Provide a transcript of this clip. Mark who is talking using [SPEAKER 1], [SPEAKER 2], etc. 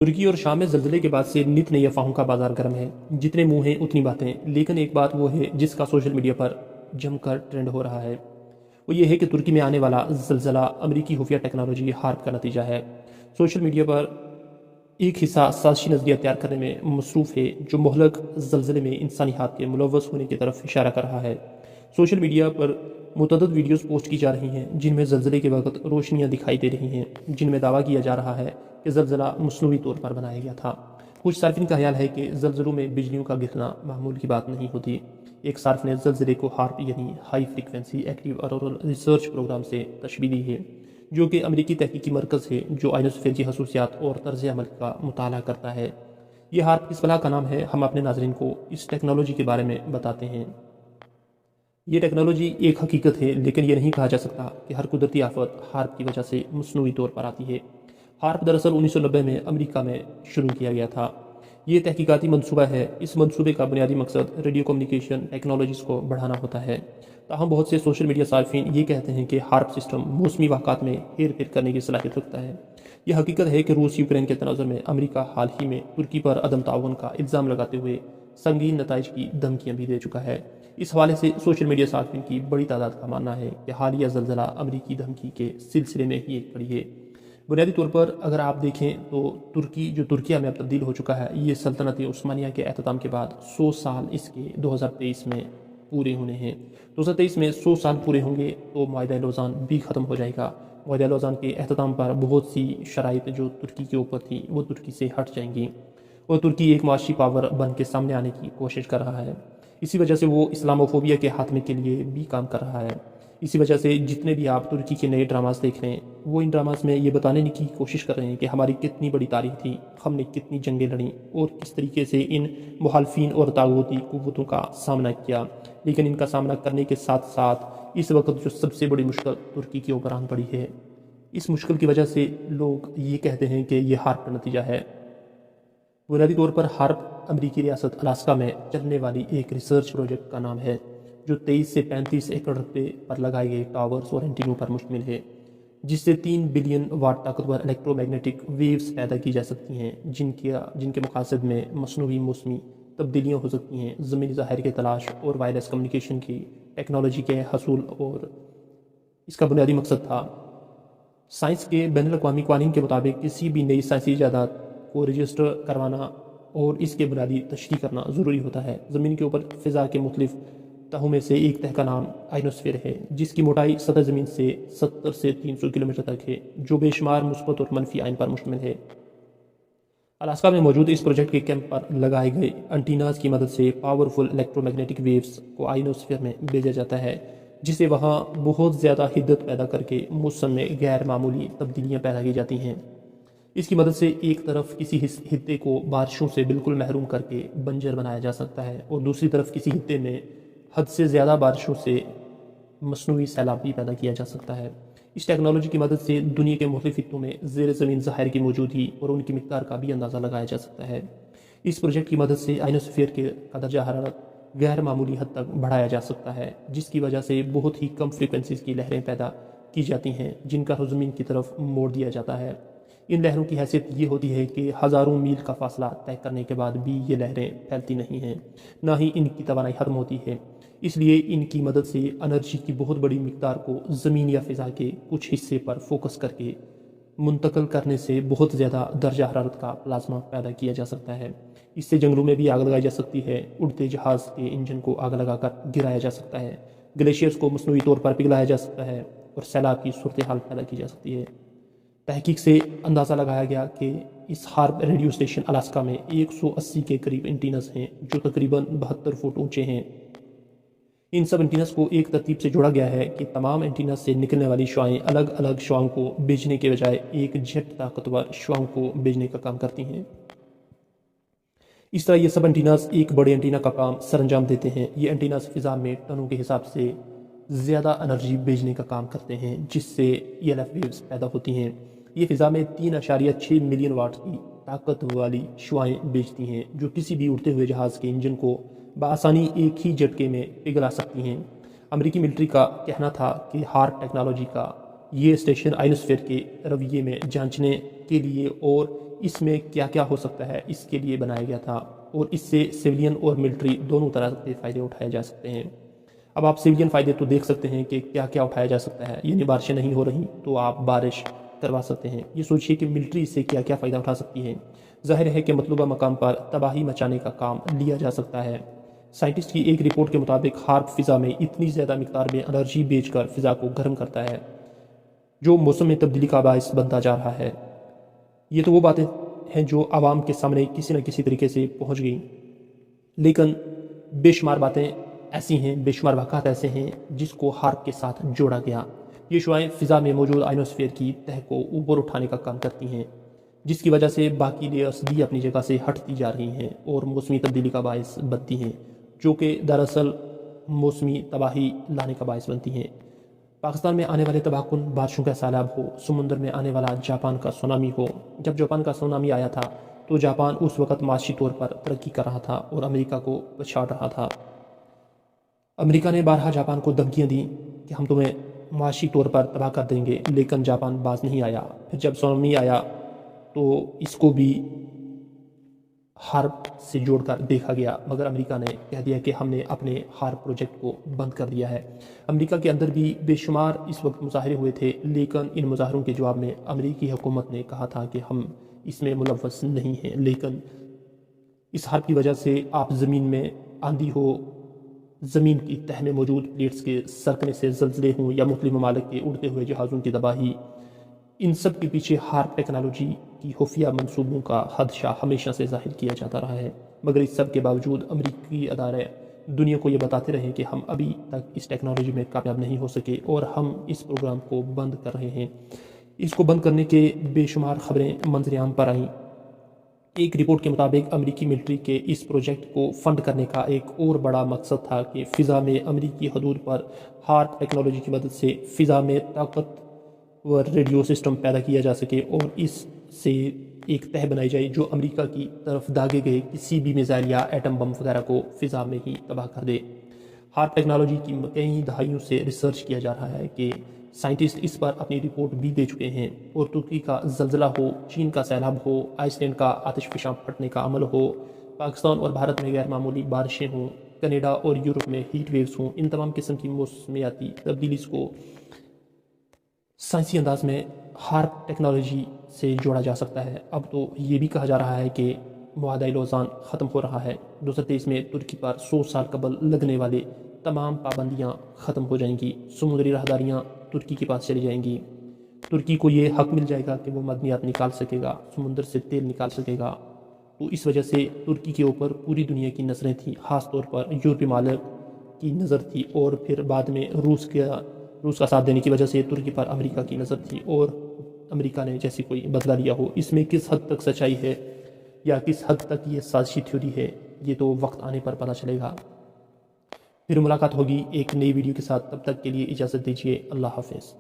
[SPEAKER 1] ترکی اور شام میں زلزلے کے بعد سے نت نئی افواہوں کا بازار گرم ہے۔ جتنے منہ ہیں اتنی باتیں، لیکن ایک بات وہ ہے جس کا سوشل میڈیا پر جم کر ٹرینڈ ہو رہا ہے، وہ یہ ہے کہ ترکی میں آنے والا زلزلہ امریکی خفیہ ٹیکنالوجی ہارپ کا نتیجہ ہے۔ سوشل میڈیا پر ایک حصہ سازشی نظریہ تیار کرنے میں مصروف ہے جو مہلک زلزلے میں انسانی ہاتھ کے ملوث ہونے کی طرف اشارہ کر رہا ہے۔ سوشل میڈیا پر متعدد ویڈیوز پوسٹ کی جا رہی ہیں جن میں زلزلے کے وقت روشنیاں دکھائی دے رہی ہیں، جن میں دعویٰ کیا جا رہا ہے کہ زلزلہ مصنوعی طور پر بنایا گیا تھا۔ کچھ صارفین کا خیال ہے کہ زلزلوں میں بجلیوں کا گرنا معمول کی بات نہیں ہوتی۔ ایک صارف نے زلزلے کو ہارپ یعنی high frequency active auroral research program سے تشبیہ دی ہے، جو کہ امریکی تحقیقی مرکز ہے جو آئنوسفیئر کی خصوصیات اور طرز عمل کا مطالعہ کرتا ہے۔ یہ ہارپ کس بلا کا نام ہے، ہم اپنے ناظرین کو اس ٹیکنالوجی کے بارے میں بتاتے ہیں۔ یہ ٹیکنالوجی ایک حقیقت ہے، لیکن یہ نہیں کہا جا سکتا کہ ہر قدرتی آفت ہارپ کی وجہ سے مصنوعی طور پر آتی ہے۔ ہارپ دراصل 1990 میں امریکہ میں شروع کیا گیا تھا۔ یہ تحقیقاتی منصوبہ ہے۔ اس منصوبے کا بنیادی مقصد ریڈیو کمیونیکیشن ٹیکنالوجیز کو بڑھانا ہوتا ہے۔ تاہم بہت سے سوشل میڈیا صارفین یہ کہتے ہیں کہ ہارپ سسٹم موسمی واقعات میں ہیر پھیر کرنے کی صلاحیت رکھتا ہے۔ یہ حقیقت ہے کہ روس یوکرین کے تناظر میں امریکہ حال ہی میں ترکی پر عدم تعاون کا الزام لگاتے ہوئے سنگین نتائج کی دھمکیاں بھی دے چکا ہے۔ اس حوالے سے سوشل میڈیا صارفین کی بڑی تعداد کا ماننا ہے کہ حالیہ زلزلہ امریکی دھمکی کے سلسلے میں ہی ایک کڑی ہے۔ بنیادی طور پر اگر آپ دیکھیں تو ترکی جو ترکیہ میں اب تبدیل ہو چکا ہے، یہ سلطنت عثمانیہ کے اختتام کے بعد 100 سال اس کے 2023 میں پورے ہونے ہیں۔ 2023 میں 100 سال پورے ہوں گے تو معاہدہ لوزان بھی ختم ہو جائے گا۔ معاہدہ لوزان کے اختتام پر بہت سی شرائط جو ترکی کے اوپر تھی وہ ترکی سے ہٹ جائیں گی اور ترکی ایک معاشی پاور بن کے سامنے آنے کی کوشش کر رہا ہے۔ اسی وجہ سے وہ اسلاموفوبیا کے خاتمے کے لیے بھی کام کر رہا ہے۔ اسی وجہ سے جتنے بھی آپ ترکی کے نئے ڈراماز دیکھ رہے ہیں وہ ان ڈراماز میں یہ بتانے کی کوشش کر رہے ہیں کہ ہماری کتنی بڑی تاریخ تھی، ہم نے کتنی جنگیں لڑیں اور کس طریقے سے ان مخالفین اور طاغوتی قوتوں کا سامنا کیا، لیکن ان کا سامنا کرنے کے ساتھ ساتھ اس وقت جو سب سے بڑی مشکل ترکی کے اوپر آن پڑی ہے، اس مشکل کی وجہ سے لوگ یہ کہتے ہیں کہ یہ ہارپ کا نتیجہ ہے۔ بنیادی طور پر ہارپ امریکی ریاست الاسکا میں چلنے والی ایک ریسرچ پروجیکٹ کا نام ہے جو 23 سے 35 ایکڑ رقبے پر لگائے گئے ٹاورز اور اینٹینوں پر مشتمل ہے، جس سے 3 بلین واٹ طاقتور الیکٹرو میگنیٹک ویوز پیدا کی جا سکتی ہیں جن کے مقاصد میں مصنوعی موسمی تبدیلیاں ہو سکتی ہیں، زمینی ذخائر کی تلاش اور وائرلیس کمیونیکیشن کی ٹیکنالوجی کے حصول، اور اس کا بنیادی مقصد تھا سائنس کے بین الاقوامی قوانین کے مطابق کسی بھی نئی سائنسی ایجادات کو رجسٹر کروانا اور اس کے بنیادی تشریح کرنا ضروری ہوتا ہے۔ زمین کے اوپر فضا کے مختلف تہوں میں سے ایک تہ کا نام آئنوسفیئر ہے، جس کی موٹائی سطح زمین سے 70 سے 300 کلومیٹر تک ہے، جو بے شمار مثبت اور منفی آئن پر مشتمل ہے۔ الاسکا میں موجود اس پروجیکٹ کے کیمپ پر لگائے گئے انٹیناز کی مدد سے پاورفل الیکٹرو میگنیٹک ویوز کو آئنوسفیئر میں بھیجا جاتا ہے، جسے وہاں بہت زیادہ حدت پیدا کر کے موسم میں غیر معمولی تبدیلیاں پیدا کی جاتی ہیں۔ اس کی مدد سے ایک طرف کسی خطے کو بارشوں سے بالکل محروم کر کے بنجر بنایا جا سکتا ہے اور دوسری طرف کسی خطے میں حد سے زیادہ بارشوں سے مصنوعی سیلاب بھی پیدا کیا جا سکتا ہے۔ اس ٹیکنالوجی کی مدد سے دنیا کے مختلف خطوں میں زیر زمین ذخائر کی موجودگی اور ان کی مقدار کا بھی اندازہ لگایا جا سکتا ہے۔ اس پروجیکٹ کی مدد سے آئنوسفیئر کا درجہ حرارت غیر معمولی حد تک بڑھایا جا سکتا ہے، جس کی وجہ سے بہت ہی کم فریکوینسیز کی لہریں پیدا کی جاتی ہیں جن کا رخ زمین کی طرف موڑ دیا جاتا ہے۔ ان لہروں کی حیثیت یہ ہوتی ہے کہ ہزاروں میل کا فاصلہ طے کرنے کے بعد بھی یہ لہریں پھیلتی نہیں ہیں، نہ ہی ان کی توانائی ختم ہوتی ہے۔ اس لیے ان کی مدد سے انرجی کی بہت بڑی مقدار کو زمین یا فضا کے کچھ حصے پر فوکس کر کے منتقل کرنے سے بہت زیادہ درجہ حرارت کا پلازما پیدا کیا جا سکتا ہے۔ اس سے جنگلوں میں بھی آگ لگائی جا سکتی ہے، اڑتے جہاز کے انجن کو آگ لگا کر گرایا جا سکتا ہے، گلیشیئرز کو مصنوعی طور پر پگھلایا جا سکتا ہے اور سیلاب کی صورتحال پیدا کی جا سکتی ہے۔ تحقیق سے اندازہ لگایا گیا کہ اس ہارپ ریڈیو اسٹیشن الاسکا میں 180 کے قریب اینٹیناز ہیں جو تقریباً 72 فٹ اونچے ہیں۔ ان سب اینٹیناز کو ایک ترتیب سے جوڑا گیا ہے کہ تمام اینٹیناز سے نکلنے والی شعاعیں الگ الگ شعاؤں کو بھیجنے کے بجائے ایک جیٹ طاقتور شعاؤں کو بھیجنے کا کام کرتی ہیں۔ اس طرح یہ سب اینٹیناز ایک بڑے اینٹینا کا کام سر انجام دیتے ہیں۔ یہ اینٹیناز فضا میں ٹنوں کے حساب سے زیادہ انرجی بھیجنے کا کام کرتے ہیں، جس سے ELF ویوز پیدا ہوتی ہیں۔ یہ فضا میں 3.6 ملین واٹ کی طاقت والی شعاعیں بھیجتی ہیں جو کسی بھی اڑتے ہوئے جہاز کے انجن کو بآسانی ایک ہی جھٹکے میں پگھلا سکتی ہیں۔ امریکی ملٹری کا کہنا تھا کہ ہارپ ٹیکنالوجی کا یہ اسٹیشن آئنوسفیئر کے رویے میں جانچنے کے لیے اور اس میں کیا کیا ہو سکتا ہے اس کے لیے بنایا گیا تھا، اور اس سے سویلین اور ملٹری دونوں طرح کے فائدے اٹھائے جا سکتے ہیں۔ اب آپ سویلین فائدے تو دیکھ سکتے ہیں کہ کیا کیا اٹھایا جا سکتا ہے، یعنی بارشیں نہیں ہو رہی تو آپ بارش کروا سکتے ہیں۔ یہ سوچیے کہ ملٹری سے کیا کیا فائدہ اٹھا سکتی ہے۔ ظاہر ہے کہ مطلوبہ مقام پر تباہی مچانے کا کام لیا جا سکتا ہے۔ سائنٹسٹ کی ایک رپورٹ کے مطابق ہارپ فضا میں اتنی زیادہ مقدار میں انرجی بیچ کر فضا کو گرم کرتا ہے جو موسم میں تبدیلی کا باعث بنتا جا رہا ہے۔ یہ تو وہ باتیں ہیں جو عوام کے سامنے کسی نہ کسی طریقے سے پہنچ گئیں، لیکن بے شمار باتیں ایسی ہیں، بے شمار واقعات ایسے ہیں جس کو ہارپ کے ساتھ جوڑا گیا۔ یہ شعاعیں فضا میں موجود آئنوسفیئر کی تہہ کو اوپر اٹھانے کا کام کرتی ہیں، جس کی وجہ سے باقی لیئرز بھی اپنی جگہ سے ہٹتی جا رہی ہیں اور موسمی تبدیلی کا باعث بنتی ہیں، جو کہ دراصل موسمی تباہی لانے کا باعث بنتی ہیں۔ پاکستان میں آنے والے تباہ کن بارشوں کا سیلاب ہو، سمندر میں آنے والا جاپان کا سونامی ہو۔ جب جاپان کا سونامی آیا تھا تو جاپان اس وقت معاشی طور پر ترقی کر رہا تھا اور امریکہ کو پچھاڑ رہا تھا۔ امریکہ نے بارہا جاپان کو دھمکیاں دیں کہ ہم تمہیں معاشی طور پر تباہ کر دیں گے، لیکن جاپان باز نہیں آیا۔ پھر جب سونامی آیا تو اس کو بھی ہارپ سے جوڑ کر دیکھا گیا، مگر امریکہ نے کہہ دیا کہ ہم نے اپنے ہارپ پروجیکٹ کو بند کر دیا ہے۔ امریکہ کے اندر بھی بے شمار اس وقت مظاہرے ہوئے تھے، لیکن ان مظاہروں کے جواب میں امریکی حکومت نے کہا تھا کہ ہم اس میں ملوث نہیں ہیں۔ لیکن اس ہارپ کی وجہ سے آپ زمین میں آندھی ہو، زمین کی تہہ میں موجود پلیٹس کے سرکنے سے زلزلے ہوں، یا مختلف ممالک کے اڑتے ہوئے جہازوں کی تباہی، ان سب کے پیچھے ہارپ ٹیکنالوجی کی خفیہ منصوبوں کا خدشہ ہمیشہ سے ظاہر کیا جاتا رہا ہے۔ مگر اس سب کے باوجود امریکی ادارے دنیا کو یہ بتاتے رہے کہ ہم ابھی تک اس ٹیکنالوجی میں کامیاب نہیں ہو سکے اور ہم اس پروگرام کو بند کر رہے ہیں۔ اس کو بند کرنے کے بے شمار خبریں منظر عام پر آئیں۔ ایک رپورٹ کے مطابق امریکی ملٹری کے اس پروجیکٹ کو فنڈ کرنے کا ایک اور بڑا مقصد تھا کہ فضا میں امریکی حدود پر ہارپ ٹیکنالوجی کی مدد سے فضا میں طاقتور ریڈیو سسٹم پیدا کیا جا سکے اور اس سے ایک تہہ بنائی جائے جو امریکہ کی طرف داغے گئے کسی بھی میزائل یا ایٹم بم وغیرہ کو فضا میں ہی تباہ کر دے۔ ہارپ ٹیکنالوجی کی کئی دہائیوں سے ریسرچ کیا جا رہا ہے کہ سائنٹسٹ اس پر اپنی رپورٹ بھی دے چکے ہیں، اور ترکی کا زلزلہ ہو، چین کا سیلاب ہو، آئس لینڈ کا آتش فشاں پھٹنے کا عمل ہو، پاکستان اور بھارت میں غیر معمولی بارشیں ہوں، کینیڈا اور یورپ میں ہیٹ ویوز ہوں، ان تمام قسم کی موسمیاتی تبدیلیز کو سائنسی انداز میں ہارپ ٹیکنالوجی سے جوڑا جا سکتا ہے۔ اب تو یہ بھی کہا جا رہا ہے کہ معاہدہ لوزان ختم ہو رہا ہے، 2023 میں ترکی پر 100 سال قبل لگنے والے تمام پابندیاں ختم ہو جائیں گی، سمندری راہداریاں ترکی کے پاس چلی جائیں گی، ترکی کو یہ حق مل جائے گا کہ وہ معدنیات نکال سکے گا، سمندر سے تیل نکال سکے گا۔ تو اس وجہ سے ترکی کے اوپر پوری دنیا کی نظریں تھیں، خاص طور پر یورپی ممالک کی نظر تھی، اور پھر بعد میں روس کا ساتھ دینے کی وجہ سے ترکی پر امریکہ کی نظر تھی، اور امریکہ نے جیسے کوئی بدلہ لیا ہو۔ اس میں کس حد تک سچائی ہے یا کس حد تک یہ سازشی تھیوری ہے، یہ تو وقت آنے پر پتہ چلے گا۔ پھر ملاقات ہوگی ایک نئی ویڈیو کے ساتھ، تب تک کے لیے اجازت دیجیے، اللہ حافظ۔